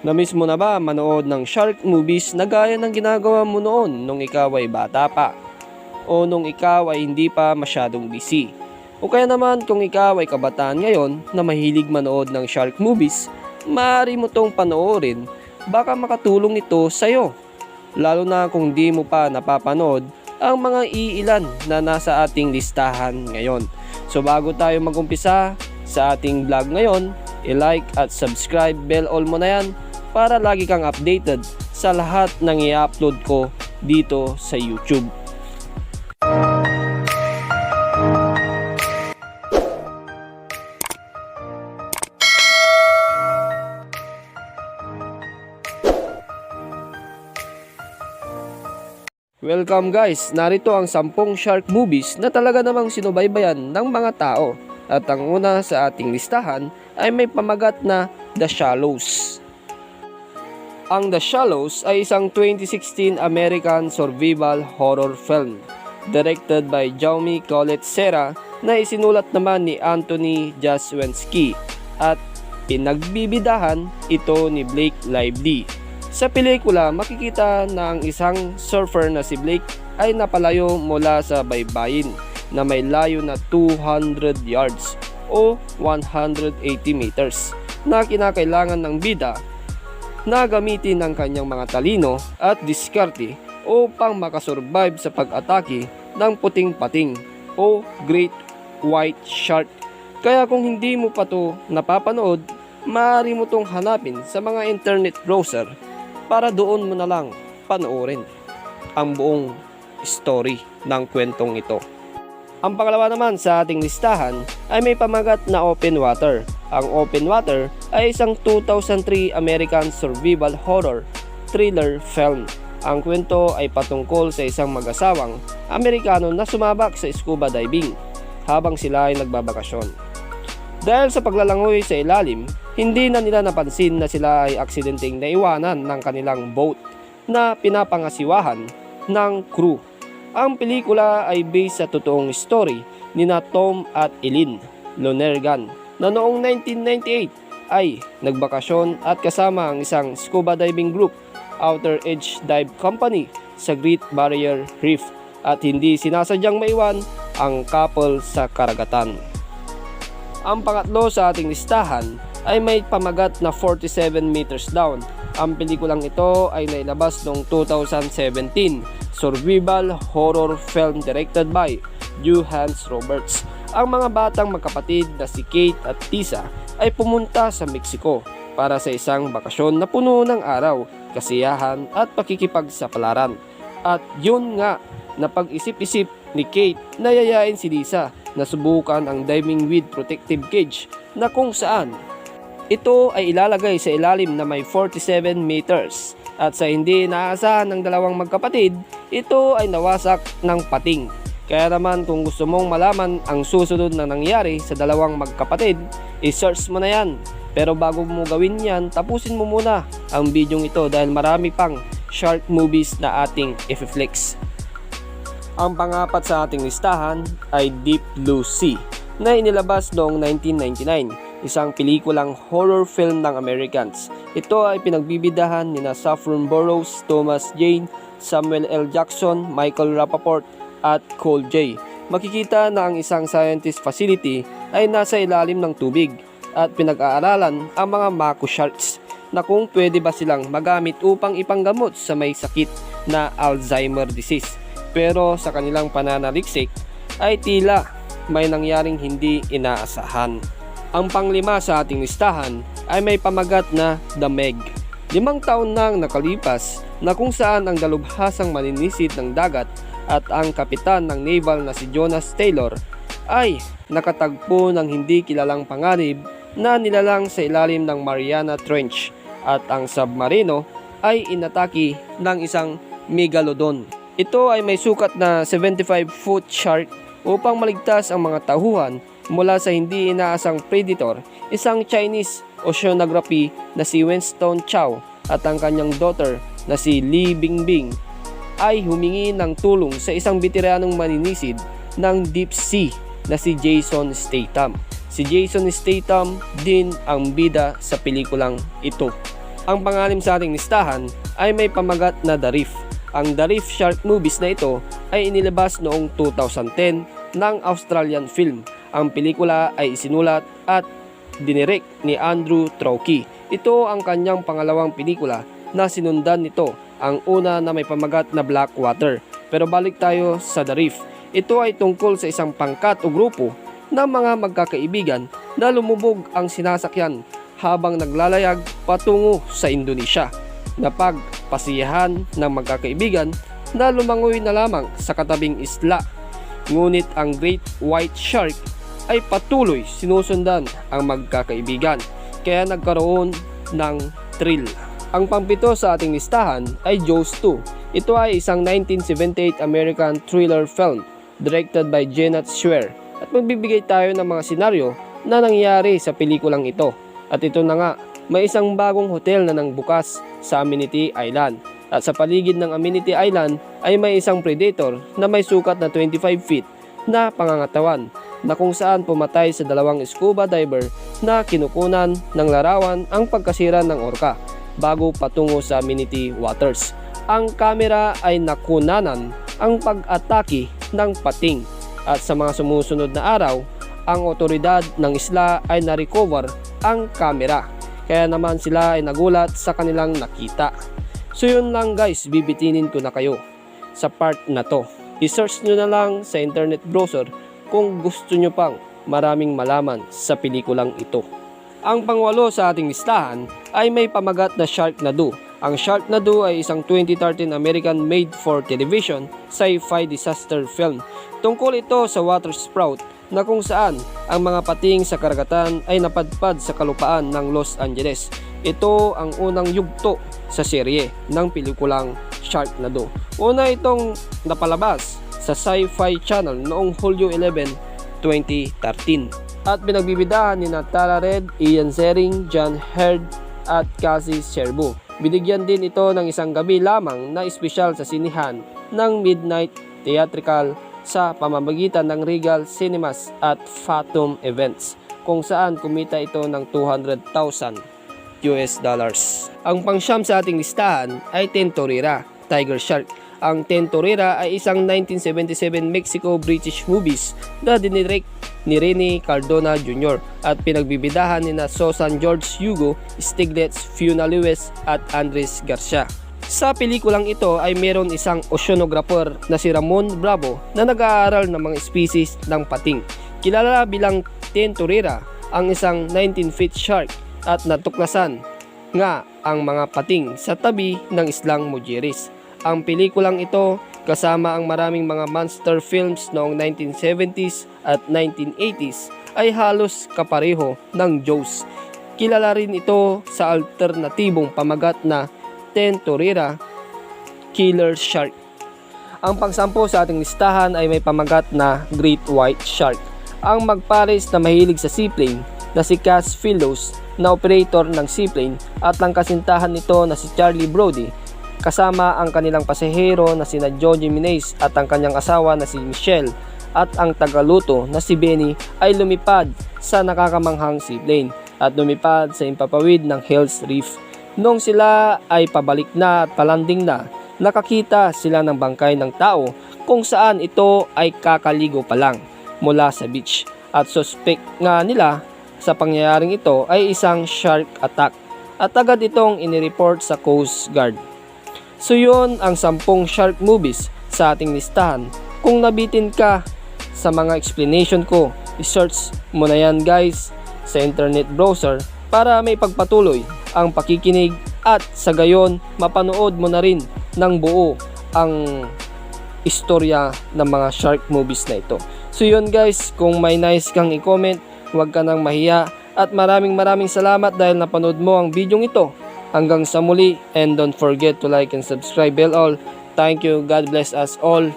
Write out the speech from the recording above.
Namiss mo na ba manood ng shark movies na gaya ng ginagawa mo noon nung ikaw ay bata pa? O nung ikaw ay hindi pa masyadong busy? O kaya naman kung ikaw ay kabataan ngayon na mahilig manood ng shark movies, maaari mo tong panoorin, baka makatulong ito sa'yo. Lalo na kung di mo pa napapanood ang mga iilan na nasa ating listahan ngayon. So bago tayo magumpisa sa ating vlog ngayon, i-like at subscribe bell all mo na yan para lagi kang updated sa lahat ng i-upload ko dito sa YouTube. Welcome guys! Narito ang 10 shark movies na talaga namang sinubaybayan ng mga tao. At ang una sa ating listahan ay may pamagat na The Shallows. Ang The Shallows ay isang 2016 American survival horror film directed by Jaume Collet-Serra na isinulat naman ni Anthony Jaschwinski at pinagbibidahan ito ni Blake Lively. Sa pelikula, makikita na ang isang surfer na si Blake ay napalayo mula sa baybayin na may layo na 200 yards o 180 meters na kinakailangan ng bida na gamitin ang kanyang mga talino at diskarte upang makasurvive sa pag-atake ng puting pating o Great White Shark. Kaya kung hindi mo pa to napapanood, maaari mo tong hanapin sa mga internet browser para doon mo na lang panoorin ang buong story ng kwentong ito. Ang pangalawa naman sa ating listahan ay may pamagat na Open Water. Ang Open Water ay isang 2003 American survival horror thriller film. Ang kwento ay patungkol sa isang mag-asawang Amerikano na sumabak sa scuba diving habang sila ay nagbabakasyon. Dahil sa paglalangoy sa ilalim, hindi na nila napansin na sila ay aksidenteng naiwanan ng kanilang boat na pinapangasiwahan ng crew. Ang pelikula ay based sa totoong story ni Tom at Eileen Lonergan na noong 1998 ay nagbakasyon at kasama ang isang scuba diving group, Outer Edge Dive Company, sa Great Barrier Reef at hindi sinasadyang maiwan ang couple sa karagatan. Ang pangatlo sa ating listahan ay may pamagat na 47 meters down. Ang pelikulang ito ay nailabas noong 2017, survival horror film directed by Hans Roberts. Ang mga batang magkapatid na si Kate at Tisa ay pumunta sa Mexico para sa isang bakasyon na puno ng araw, kasiyahan at pakikipagsapalaran. At yun nga, napag-isip-isip ni Kate na yayain si Lisa na subukan ang diving with protective cage na kung saan ito ay ilalagay sa ilalim na may 47 meters. At sa hindi inaasahan ng dalawang magkapatid, ito ay nawasak ng pating. Kaya naman kung gusto mong malaman ang susunod na nangyari sa dalawang magkapatid, i-search mo na yan. Pero bago mo gawin yan, tapusin mo muna ang video ito dahil marami pang shark movies na ating i-flex. Ang pangapat sa ating listahan ay Deep Blue Sea na inilabas noong 1999, isang pelikulang horror film ng Americans. Ito ay pinagbibidahan ni Saffron Burrows, Thomas Jane, Samuel L. Jackson, Michael Rapaport at Cole J. Makikita na ang isang scientist facility ay nasa ilalim ng tubig at pinag-aaralan ang mga mako sharks na kung pwede ba silang magamit upang ipanggamot sa may sakit na Alzheimer disease. Pero sa kanilang pananaliksik ay tila may nangyaring hindi inaasahan. Ang panglima sa ating listahan ay may pamagat na The Meg. 5 taon nang nakalipas na kung saan ang dalubhasang maninisid ng dagat at ang kapitan ng naval na si Jonas Taylor ay nakatagpo ng hindi kilalang panganib na nilalang sa ilalim ng Mariana Trench at ang submarino ay inatake ng isang megalodon. Ito ay may sukat na 75-foot shark upang maligtas ang mga tauhan mula sa hindi inaasang predator. Isang Chinese oceanography na si Winston Chow at ang kanyang daughter na si Li Bingbing ay humingi ng tulong sa isang veteranong maninisid ng deep sea na si Jason Statham. Si Jason Statham din ang bida sa pelikulang ito. Ang pangalim sa ating listahan ay may pamagat na The Reef. Ang The Reef shark movies na ito ay inilabas noong 2010 ng Australian film. Ang pelikula ay isinulat at dinirek ni Andrew Trauki. Ito ang kanyang pangalawang pelikula na sinundan nito, ang una na may pamagat na Blackwater. Pero balik tayo sa The Reef. Ito ay tungkol sa isang pangkat o grupo ng mga magkakaibigan na lumubog ang sinasakyan habang naglalayag patungo sa Indonesia. Napagpasiyahan ng magkakaibigan na lumangoy na lamang sa katabing isla. Ngunit ang Great White Shark ay patuloy sinusundan ang magkakaibigan, kaya nagkaroon ng thrill. Ang pangpito sa ating listahan ay Jaws 2. Ito ay isang 1978 American thriller film directed by Janet Schwer, at magbibigay tayo ng mga senaryo na nangyari sa pelikulang ito. At ito na nga, may isang bagong hotel na nang bukas sa Amenity Island. At sa paligid ng Amenity Island ay may isang predator na may sukat na 25 feet na pangangatawan, na kung saan pumatay sa dalawang scuba diver na kinukunan ng larawan ang pagkasira ng orca bago patungo sa Amenity Waters. Ang kamera ay nakunanan ang pag-atake ng pating, at sa mga sumusunod na araw, ang otoridad ng isla ay na-recover ang kamera, kaya naman sila ay nagulat sa kanilang nakita. So yun lang guys, bibitinin ko na kayo sa part na to. I-search nyo na lang sa internet browser kung gusto nyo pang maraming malaman sa pelikulang ito. Ang pangwalo sa ating listahan ay may pamagat na Sharknado. Ang Sharknado ay isang 2013 American made-for-television sci-fi disaster film. Tungkol ito sa water sprout na kung saan ang mga pating sa karagatan ay napadpad sa kalupaan ng Los Angeles. Ito ang unang yugto sa serye ng pelikulang Sharknado. Una itong napalabas sa Sci-Fi Channel noong Hulyo 11, 2013. At pinagbibidahan ni Tara Reid, Ian Ziering, John Heard at Cassie Sherbo. Binigyan din ito ng isang gabi lamang na espesyal sa sinihan ng Midnight Theatrical sa pamamagitan ng Regal Cinemas at Fathom Events, kung saan kumita ito ng $200,000. Ang pangsyam sa ating listahan ay Tentorera, Tiger Shark. Ang Tentorera ay isang 1977 Mexico-British movies na dinirect ni Rene Cardona Jr. at pinagbibidahan ni Susan George Hugo, Stiglitz, Fiona Lewis at Andres Garcia. Sa pelikulang ito ay meron isang oceanographer na si Ramon Bravo na nag-aaral ng mga species ng pating. Kilala bilang Tentorera ang isang 19-feet shark at natuklasan nga ang mga pating sa tabi ng islang Mujeres. Ang pelikulang ito kasama ang maraming mga monster films noong 1970s at 1980s ay halos kapareho ng Jaws. Kilala rin ito sa alternatibong pamagat na Tentorera Killer Shark. Ang pangsampo sa ating listahan ay may pamagat na Great White Shark. Ang magpares na mahilig sa seaplane na si Cass Phillows na operator ng seaplane at ang kasintahan nito na si Charlie Brody, kasama ang kanilang pasahero na sina Johnny Minez at ang kanyang asawa na si Michelle at ang tagaluto na si Benny ay lumipad sa nakakamanghang seaplane at lumipad sa impapawid ng Hell's Reef. Nung sila ay pabalik na at palanding na, nakakita sila ng bangkay ng tao kung saan ito ay kakaligo pa lang mula sa beach, at suspect nga nila sa pangyayaring ito ay isang shark attack at agad itong inireport sa Coast Guard. So yun ang 10 shark movies sa ating listahan. Kung nabitin ka sa mga explanation ko, i-search mo na yan guys sa internet browser para may pagpatuloy ang pakikinig at sa gayon mapanood mo na rin ng buo ang istorya ng mga shark movies na ito. So yun guys, kung may nice kang i-comment, huwag ka nang mahiya, at maraming salamat dahil napanood mo ang video ito. Hanggang sa muli, and don't forget to like and subscribe bell all. Thank you, God bless us all.